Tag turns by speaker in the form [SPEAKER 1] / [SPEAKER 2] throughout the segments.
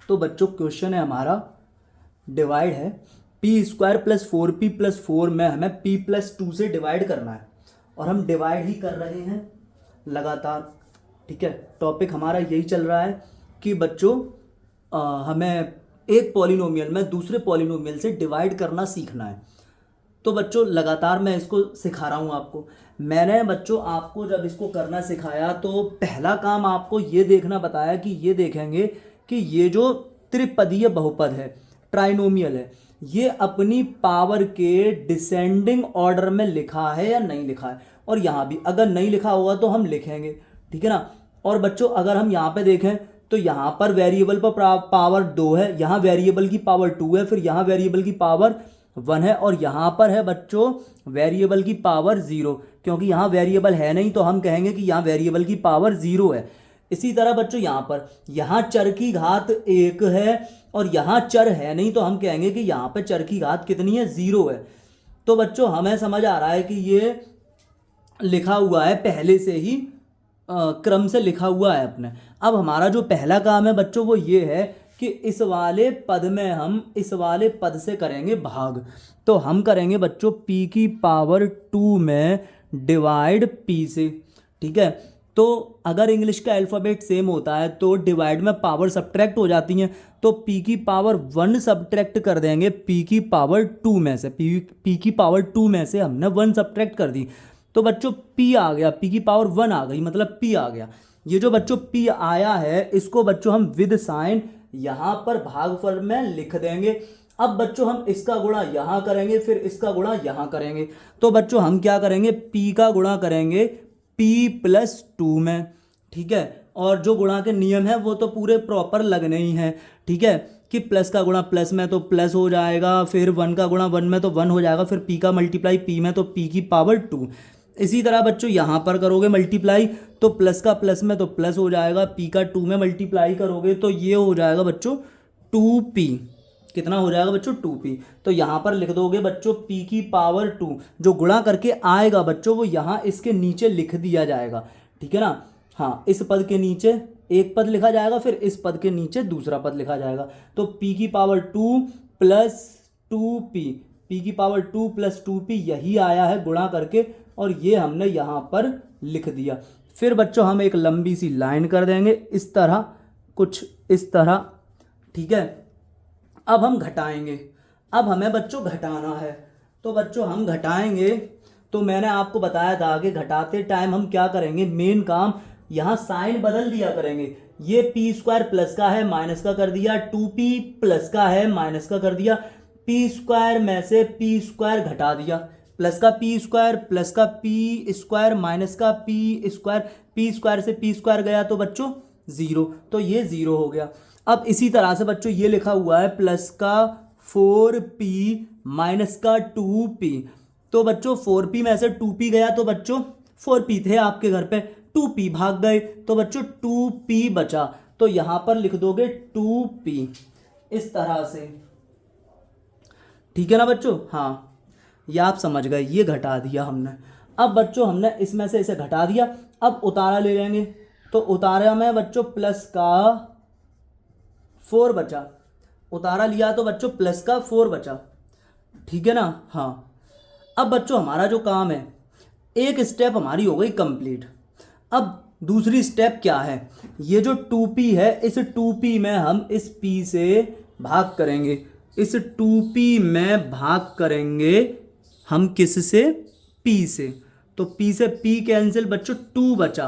[SPEAKER 1] तो बच्चों क्वेश्चन है हमारा डिवाइड है p² + 4p + 4 में हमें p+2 से डिवाइड करना है और हम डिवाइड ही कर रहे हैं लगातार। ठीक है, टॉपिक हमारा यही चल रहा है कि बच्चों हमें एक पॉलिनोमियल में दूसरे पॉलिनोमियल से डिवाइड करना सीखना है। तो बच्चों लगातार मैं इसको सिखा रहा हूँ आपको। मैंने बच्चों आपको जब इसको करना सिखाया तो पहला काम आपको ये देखना बताया कि ये देखेंगे कि ये जो त्रिपदीय बहुपद है, ट्राइनोमियल है, ये अपनी पावर के डिसेंडिंग ऑर्डर में लिखा है या नहीं लिखा है। और यहाँ भी अगर नहीं लिखा होगा तो हम लिखेंगे, ठीक है ना। और बच्चों अगर हम यहाँ पे देखें तो यहाँ पर वेरिएबल पर पावर 2 है, यहाँ वेरिएबल की पावर 2 है, फिर यहाँ वेरिएबल की पावर 1 है, और यहाँ पर है बच्चों वेरिएबल की पावर 0, क्योंकि यहाँ वेरिएबल है नहीं तो हम कहेंगे कि यहाँ वेरिएबल की पावर 0 है। इसी तरह बच्चों यहाँ चर की घात 1 है और यहाँ चर है नहीं तो हम कहेंगे कि यहाँ पे चर की घात कितनी है, 0 है। तो बच्चों हमें समझ आ रहा है कि ये लिखा हुआ है पहले से ही, क्रम से लिखा हुआ है अपने। अब हमारा जो पहला काम है बच्चों वो ये है कि इस वाले पद में हम इस वाले पद से करेंगे भाग। तो हम करेंगे बच्चों p⁻2 में डिवाइड p से। ठीक है, तो अगर इंग्लिश का अल्फ़ाबेट सेम होता है तो डिवाइड में पावर सब्ट्रैक्ट हो जाती हैं, तो p⁻1 सब्ट्रैक्ट कर देंगे p⁻2 में से। p⁻2 में से हमने 1 सब्ट्रैक्ट कर दी तो बच्चों p आ गया, p⁻1 आ गई, मतलब p आ गया। ये जो बच्चों p आया है इसको बच्चों हम विद साइन यहाँ पर भागफल में लिख देंगे। अब बच्चों हम इसका गुणा यहाँ करेंगे, फिर इसका गुणा यहाँ करेंगे। तो बच्चों हम क्या करेंगे, p का गुणा करेंगे p+2 में। ठीक है, और जो गुणा के नियम है वो तो पूरे प्रॉपर लगने ही हैं। ठीक है, कि प्लस का गुणा प्लस में तो प्लस हो जाएगा, फिर 1 का गुणा 1 में तो 1 हो जाएगा, फिर p का मल्टीप्लाई p में तो p⁻2। इसी तरह बच्चों यहाँ पर करोगे मल्टीप्लाई तो प्लस का प्लस में तो प्लस हो जाएगा, p का 2 में मल्टीप्लाई करोगे तो ये हो जाएगा बच्चों 2p। कितना हो जाएगा बच्चों, 2p। तो यहाँ पर लिख दोगे बच्चों p⁻2, जो गुणा करके आएगा बच्चों वो यहाँ इसके नीचे लिख दिया जाएगा। ठीक है ना, हाँ, इस पद के नीचे एक पद लिखा जाएगा, फिर इस पद के नीचे दूसरा पद लिखा जाएगा। तो p⁻2 + 2p, p⁻2 + 2p यही आया है गुणा करके, और ये हमने यहाँ पर लिख दिया। फिर बच्चों हम एक लंबी सी लाइन कर देंगे इस तरह, कुछ इस तरह। ठीक है, अब हम घटाएंगे। अब हमें बच्चों घटाना है, तो बच्चों हम घटाएंगे। तो मैंने आपको बताया था कि घटाते टाइम हम क्या करेंगे, मेन काम यहाँ साइन बदल दिया करेंगे। ये p² प्लस का है माइनस का कर दिया, 2p प्लस का है माइनस का कर दिया, p² में से p² घटा दिया, प्लस का p² प्लस का p² माइनस का p², p² से p² गया तो बच्चों 0, तो ये 0 हो गया। अब इसी तरह से बच्चों ये लिखा हुआ है प्लस का 4p माइनस का 2p, तो बच्चों 4p में से 2p गया तो बच्चों 4p थे आपके घर पे, 2p भाग गए तो बच्चों 2p बचा। तो यहाँ पर लिख दोगे 2p इस तरह से। ठीक है ना बच्चों, हाँ, ये आप समझ गए, ये घटा दिया हमने। अब बच्चों हमने इसमें से इसे घटा दिया, अब उतारा ले लेंगे। तो उतारा में बच्चों प्लस का 4 बचा, उतारा लिया तो बच्चों प्लस का 4 बचा। ठीक है ना, हाँ। अब बच्चों हमारा जो काम है, एक स्टेप हमारी हो गई कंप्लीट। अब दूसरी स्टेप क्या है, ये जो 2p है इस 2p में हम इस p से भाग करेंगे, इस 2p में भाग करेंगे हम किस से, p से। तो p से p कैंसिल बच्चों 2 बचा।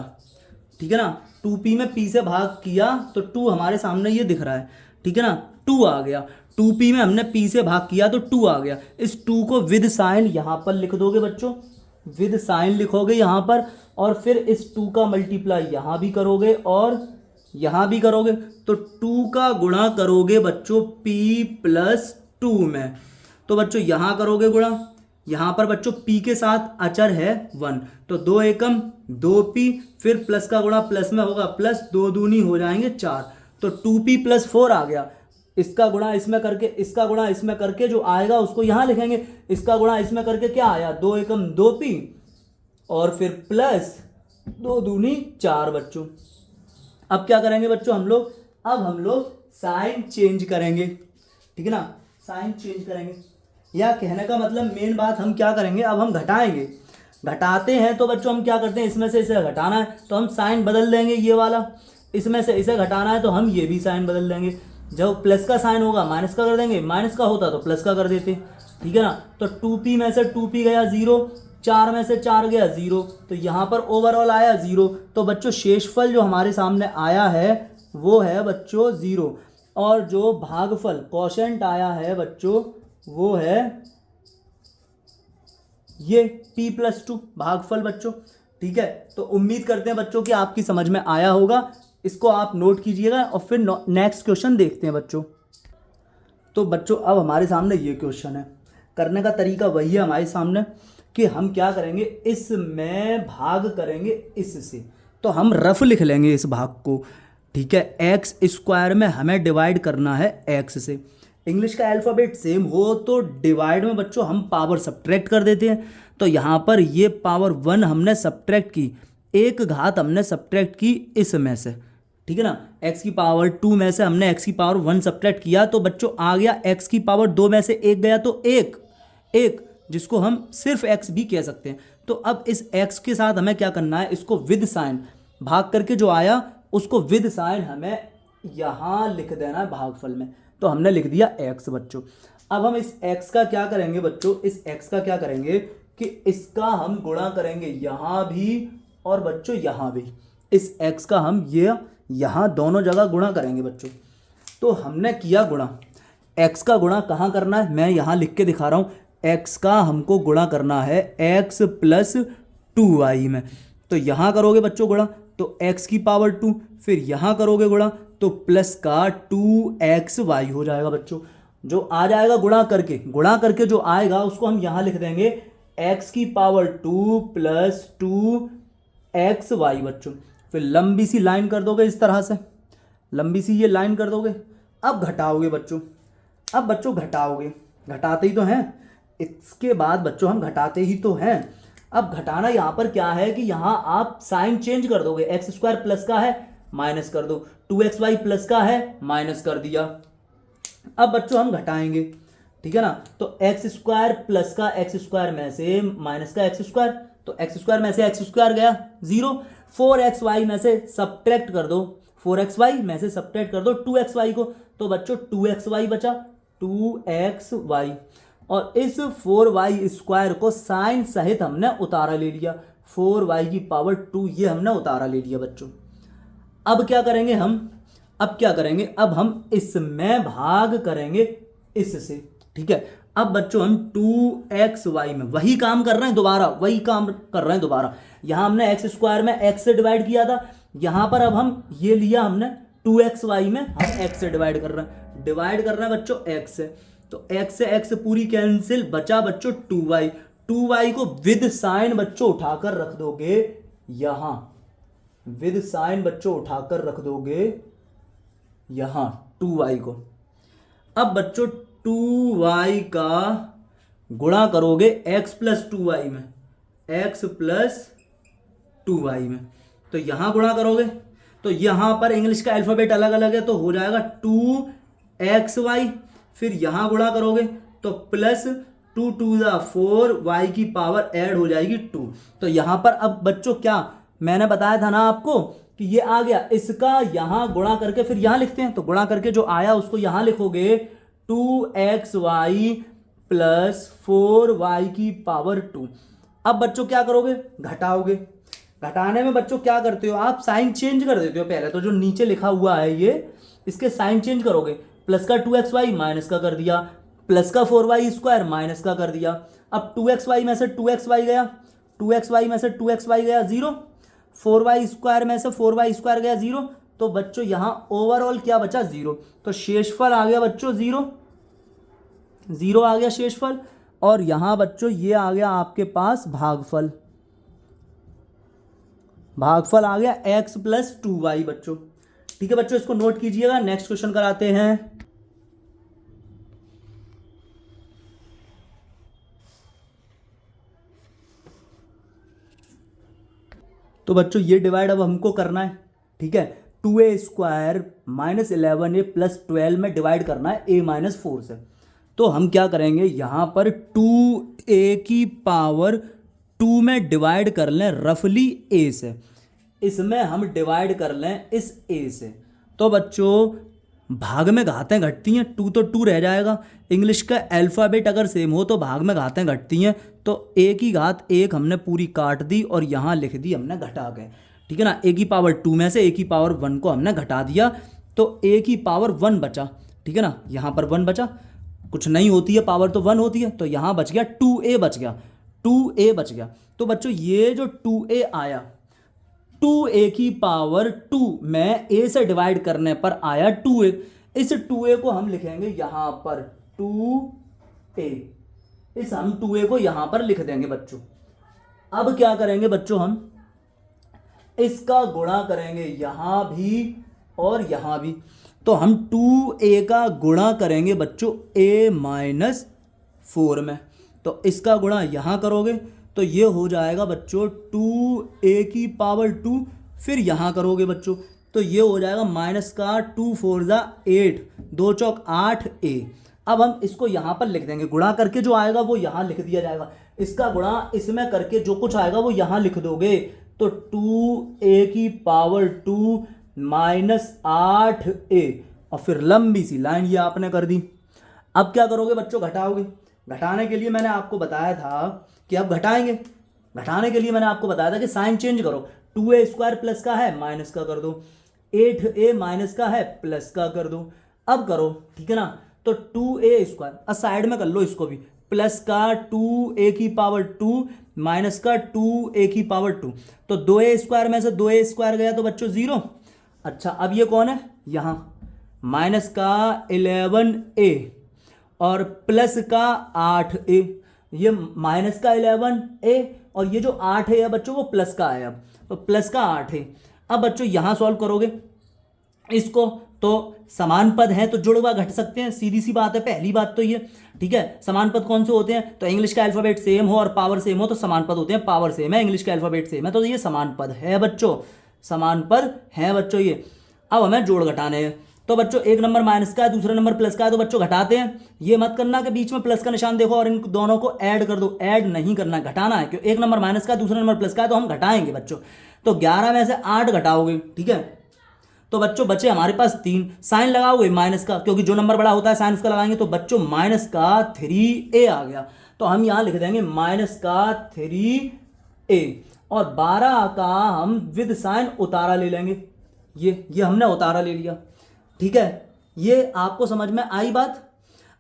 [SPEAKER 1] ठीक है ना, 2p में p से भाग किया तो 2 हमारे सामने ये दिख रहा है। ठीक है ना, 2 आ गया, 2p में हमने p से भाग किया तो 2 आ गया। इस 2 को विद साइन यहाँ पर लिख दोगे बच्चों, विद साइन लिखोगे यहाँ पर, और फिर इस 2 का मल्टीप्लाई यहाँ भी करोगे और यहाँ भी करोगे, तो 2 का गुणा करोगे बच्चों p+2 में। तो बच्चों यहाँ करोगे गुणा, यहाँ पर बच्चों p के साथ अचर है 1, तो 2 एकम 2p, फिर प्लस का गुणा प्लस में होगा प्लस, 2 दूनी हो जाएंगे 4, तो 2p + 4 आ गया। इसका गुणा इसमें करके, इसका गुणा इसमें करके जो आएगा उसको यहाँ लिखेंगे, इसका गुणा इसमें करके क्या आया, 2 एकम 2p, और फिर प्लस 2 दूनी 4 बच्चों। अब क्या करेंगे बच्चों हम लोग, अब हम लोग साइन चेंज करेंगे, ठीक है ना, साइन चेंज करेंगे। या कहने का मतलब मेन बात हम क्या करेंगे, अब हम घटाएंगे, घटाते हैं तो बच्चों हम क्या करते हैं, इसमें से इसे घटाना है तो हम साइन बदल देंगे ये वाला, इसमें से इसे घटाना है तो हम ये भी साइन बदल देंगे। जब प्लस का साइन होगा माइनस का कर देंगे, माइनस का होता तो प्लस का कर देते, ठीक है ना। तो 2p में से 2p गया 0, 4 में से 4 गया 0, तो यहाँ पर ओवरऑल आया 0। तो बच्चों शेषफल जो हमारे सामने आया है वो है बच्चों 0, और जो भागफल कोशेंट आया है बच्चों वो है ये p+2 भागफल बच्चों, ठीक है। तो उम्मीद करते हैं बच्चों कि आपकी समझ में आया होगा, इसको आप नोट कीजिएगा और फिर नेक्स्ट क्वेश्चन देखते हैं बच्चों। तो बच्चों अब हमारे सामने ये क्वेश्चन है, करने का तरीका वही है हमारे सामने कि हम क्या करेंगे, इसमें भाग करेंगे इससे, तो हम रफ लिख लेंगे इस भाग को, ठीक है। एक्स स्क्वायर में हमें डिवाइड करना है एक्स से। इंग्लिश का अल्फ़ाबेट सेम हो तो डिवाइड में बच्चों हम पावर सब्ट्रैक्ट कर देते हैं, तो यहाँ पर ये पावर 1 हमने सब्ट्रैक्ट की, एक घात हमने सब्ट्रैक्ट की इसमें से, ठीक है ना। x की पावर 2 में से हमने x की पावर 1 सब्ट्रैक्ट किया तो बच्चों आ गया x की पावर 2 में से 1 गया तो एक जिसको हम सिर्फ x भी कह सकते हैं। तो अब इस x के साथ हमें क्या करना है, इसको विद साइन भाग करके जो आया उसको विद साइन हमें यहाँ लिख देना है भागफल में, तो हमने लिख दिया x बच्चों। अब हम इस x का क्या करेंगे बच्चों, इस x का क्या करेंगे कि इसका हम गुणा करेंगे यहाँ भी और बच्चों यहाँ भी, इस x का हम ये यहाँ दोनों जगह गुणा करेंगे बच्चों। तो हमने किया गुणा, x का गुणा कहाँ करना है, मैं यहाँ लिख के दिखा रहा हूँ, x का हमको गुणा करना है x प्लस 2y में। तो यहाँ करोगे बच्चों गुणा तो x की पावर 2, फिर यहाँ करोगे गुणा तो प्लस का 2xy हो जाएगा बच्चों। जो आ जाएगा गुणा करके जो आएगा उसको हम यहाँ लिख देंगे x की पावर 2 प्लस 2xy बच्चों। फिर लंबी सी लाइन कर दोगे इस तरह से, लंबी सी ये लाइन कर दोगे। अब घटाओगे बच्चों, अब बच्चों घटाओगे, घटाते ही तो हैं, इसके बाद बच्चों हम घटाते ही तो हैं। अब घटाना यहाँ पर क्या है कि यहाँ आप साइन चेंज कर दोगे, एक्स स्क्वायर प्लस का है माइनस कर दो, 2xy प्लस का है माइनस कर दिया। अब बच्चों हम घटाएंगे, ठीक है ना। तो एक्स स्क्वायर प्लस का एक्स स्क्वायर में से माइनस का एक्स स्क्वायर, तो एक्स स्क्वायर में से एक्स स्क्वायर गया 0, 4xy में से सब्ट्रैक्ट कर दो, 4xy में से सब्ट्रैक्ट कर दो 2xy को, तो बच्चों 2xy बचा, 2xy। और इस 4y स्क्वायर को साइन सहित हमने उतारा ले लिया, 4y की पावर 2 ये हमने उतारा ले लिया बच्चों। अब क्या करेंगे हम, अब क्या करेंगे, अब हम इसमें भाग करेंगे इससे, ठीक है। अब बच्चों हम 2xy में वही काम कर रहे हैं दोबारा, वही काम कर रहे हैं दोबारा। यहाँ हमने एक्स स्क्वायर में x से डिवाइड किया था, यहाँ पर अब हम ये लिया हमने 2xy में हम x से डिवाइड कर रहे हैं, डिवाइड कर रहे हैं बच्चों x से, तो x से x पूरी कैंसिल, बचा बच्चों 2y, 2y को विद साइन बच्चों उठाकर रख दोगे यहाँ, विद साइन बच्चों उठाकर रख दोगे यहाँ 2y को। अब बच्चों 2y का गुणा करोगे x प्लस 2y में, x प्लस 2y में, तो यहाँ गुणा करोगे तो यहाँ पर इंग्लिश का अल्फाबेट अलग अलग है तो हो जाएगा 2xy, फिर यहाँ गुणा करोगे तो प्लस 2 2 4, y की पावर ऐड हो जाएगी 2। तो यहाँ पर अब बच्चों क्या मैंने बताया था ना आपको कि ये आ गया, इसका यहाँ गुणा करके फिर यहाँ लिखते हैं, तो गुणा करके जो आया उसको यहाँ लिखोगे 2xy प्लस 4y की पावर 2। अब बच्चों क्या करोगे, घटाओगे, घटाने में बच्चों क्या करते हो आप, साइन चेंज कर देते हो। पहले तो जो नीचे लिखा हुआ है ये, इसके साइन चेंज करोगे, प्लस का 2xy माइनस का कर दिया, प्लस का 4y स्क्वायर माइनस का कर दिया। अब 2xy में से 2xy गया, 2xy में से 2xy गया 0, 4y स्क्वायर में से 4y स्क्वायर गया 0, तो बच्चों यहाँ ओवरऑल क्या बचा 0, तो शेषफल आ गया बच्चों 0, 0 आ गया शेषफल। और यहाँ बच्चों ये आ गया आपके पास भागफल, भागफल आ गया x प्लस 2y बच्चों, ठीक है बच्चों। इसको नोट कीजिएगा, नेक्स्ट क्वेश्चन कराते हैं। तो बच्चों ये डिवाइड अब हमको करना है, ठीक है। 2a² माइनस 11a प्लस 12 में डिवाइड करना है a-4 से। तो हम क्या करेंगे, यहाँ पर 2a की पावर 2 में डिवाइड कर लें रफली a से, इसमें हम डिवाइड कर लें इस a से। तो बच्चों भाग में घातें घटती हैं, 2 तो 2 रह जाएगा। इंग्लिश का अल्फ़ाबेट अगर सेम हो तो भाग में घातें घटती हैं। तो a की घात 1 हमने पूरी काट दी और यहाँ लिख दी हमने घटा के, ठीक है ना। a की पावर 2 में से a की पावर 1 को हमने घटा दिया, तो a की पावर 1 बचा, ठीक है ना। यहाँ पर 1 बचा, कुछ नहीं होती है पावर तो 1 होती है, तो यहाँ बच गया 2a बच गया, 2a बच गया। तो बच्चों ये जो 2a आया, 2a की पावर 2 में a से डिवाइड करने पर आया 2a। इस 2a को हम लिखेंगे यहाँ पर 2a, इस हम 2a को यहाँ पर लिख देंगे बच्चों। अब क्या करेंगे बच्चों, हम इसका गुणा करेंगे यहाँ भी और यहाँ भी। तो हम 2a का गुणा करेंगे बच्चों a-4 में। तो इसका गुणा यहाँ करोगे तो ये हो जाएगा बच्चों 2a की पावर 2, फिर यहाँ करोगे बच्चों तो ये हो जाएगा माइनस का 2 4 8, 2 चौक 8a। अब हम इसको यहाँ पर लिख देंगे, गुणा करके जो आएगा वो यहाँ लिख दिया जाएगा, इसका गुणा इसमें करके जो कुछ आएगा वो यहाँ लिख दोगे। तो 2a की पावर 2 माइनस 8a, और फिर लंबी सी लाइन ये आपने कर दी। अब क्या करोगे बच्चों, घटाओगे। घटाने के लिए मैंने आपको बताया था कि अब घटाएंगे, घटाने के लिए मैंने आपको बताया था कि साइन चेंज करो। 2a² प्लस का है माइनस का कर दो, 8a माइनस का है प्लस का कर दो। अब करो, ठीक है ना। तो 2a², अब साइड में कर लो इसको भी, प्लस का 2a की पावर 2 माइनस का 2a की पावर 2। तो 2a² में से 2a² गया तो बच्चों 0। अच्छा अब ये कौन है, यहाँ माइनस का 11a और प्लस का 8a, ये माइनस का 11a और ये जो 8a है बच्चों वो प्लस का है। अब तो प्लस का 8a। अब बच्चों यहाँ सॉल्व करोगे इसको, तो समान पद हैं तो जुड़वा घट सकते हैं, सीधी सी बात है। पहली बात तो ये, ठीक है। समान पद कौन से होते हैं, तो इंग्लिश का अल्फाबेट सेम हो और पावर सेम हो तो समान पद होते हैं। पावर सेम है, इंग्लिश का अल्फाबेट सेम है, तो ये समान पद है बच्चों, समान पद है बच्चों ये। अब हमें जोड़ घटाने हैं, तो बच्चों एक नंबर माइनस का है, दूसरा नंबर प्लस का है, तो बच्चों घटाते हैं। ये मत करना कि बीच में प्लस का निशान देखो और इन दोनों को ऐड कर दो, ऐड नहीं करना, घटाना है। क्यों, एक नंबर माइनस का है, दूसरा नंबर प्लस का है, तो हम घटाएंगे बच्चों। तो 11 में से 8 घटाओगे, ठीक है। तो बच्चों बचे हमारे पास 3, साइन लगाओगे माइनस का, क्योंकि जो नंबर बड़ा होता है साइन उसका लगाएंगे। तो बच्चों माइनस का 3a आ गया, तो हम यहाँ लिख देंगे माइनस का 3a, और 12 का हम विद साइन उतारा ले लेंगे। ये हमने उतारा ले लिया, ठीक है। ये आपको समझ में आई बात।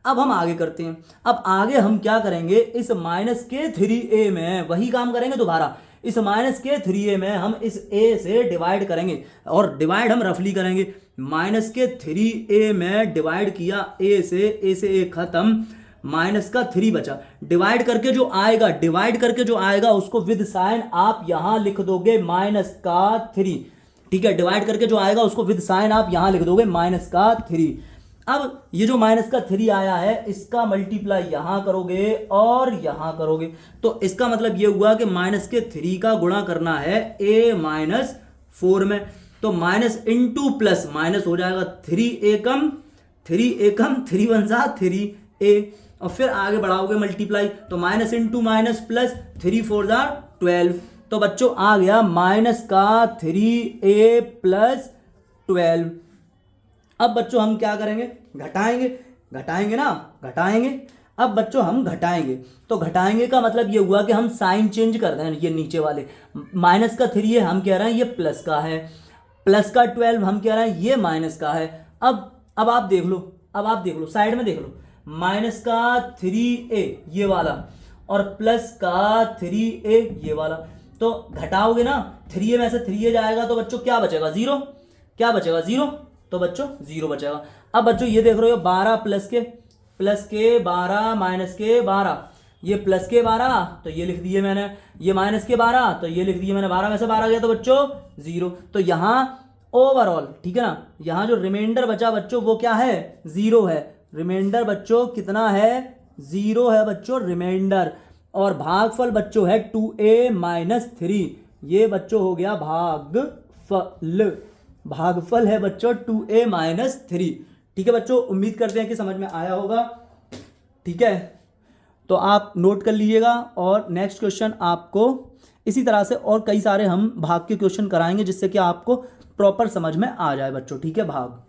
[SPEAKER 1] अब हम आगे करते हैं। अब आगे हम क्या करेंगे, इस माइनस के 3a में वही काम करेंगे दोबारा। इस माइनस के 3a में हम इस a से डिवाइड करेंगे, और डिवाइड हम रफली करेंगे। माइनस के 3a में डिवाइड किया a से a खत्म, माइनस का 3 बचा। डिवाइड करके जो आएगा उसको विद साइन आप यहां लिख दोगे माइनस का 3, ठीक है। डिवाइड करके जो आएगा उसको विद साइन आप यहां लिख दोगे माइनस का 3। अब ये जो माइनस का 3 आया है इसका मल्टीप्लाई यहां करोगे और यहां करोगे, तो इसका मतलब ये हुआ कि माइनस के 3 का गुणा करना है a-4 में। तो माइनस इंटू प्लस माइनस हो जाएगा, 3a कम 3 1 3a, और फिर आगे बढ़ाओगे मल्टीप्लाई, तो माइनस इंटू माइनस प्लस 3 4 12। तो बच्चों आ गया माइनस का 3a प्लस 12। अब बच्चों हम क्या करेंगे, घटाएंगे ना, घटाएंगे। अब बच्चों हम घटाएंगे, तो घटाएंगे का मतलब ये हुआ कि हम साइन चेंज कर रहे हैं। ये नीचे वाले माइनस का 3 है, हम कह रहे हैं ये प्लस का है, प्लस का 12 हम कह रहे हैं ये माइनस का है। अब आप देख लो, साइड में देख लो, माइनस का 3a ये वाला और प्लस का 3a ये वाला। तो घटाओगे ना, 3a में से 3a जाएगा तो बच्चों क्या बचेगा, 0। क्या बचेगा, 0। तो बच्चों 0 बचेगा। अब बच्चों ये देख रहे हो 12 प्लस के 12 माइनस के 12, ये प्लस के 12 तो ये लिख दिए मैंने, ये माइनस के 12 तो ये लिख दिए मैंने। 12 में से 12 गया तो बच्चों 0। तो यहाँ ओवरऑल, ठीक है ना, यहाँ जो रिमाइंडर बचा बच्चों वो क्या है, 0 है। रिमाइंडर बच्चों कितना है, 0 है बच्चों रिमाइंडर। और भागफल बच्चों है 2a - 3, ये बच्चों हो गया भागफल। भागफल है बच्चों 2a माइनस 3। ठीक है बच्चों, उम्मीद करते हैं कि समझ में आया होगा। ठीक है, तो आप नोट कर लीजिएगा और नेक्स्ट क्वेश्चन आपको इसी तरह से और कई सारे हम भाग के क्वेश्चन कराएंगे जिससे कि आपको प्रॉपर समझ में आ जाए बच्चों। ठीक है, भाग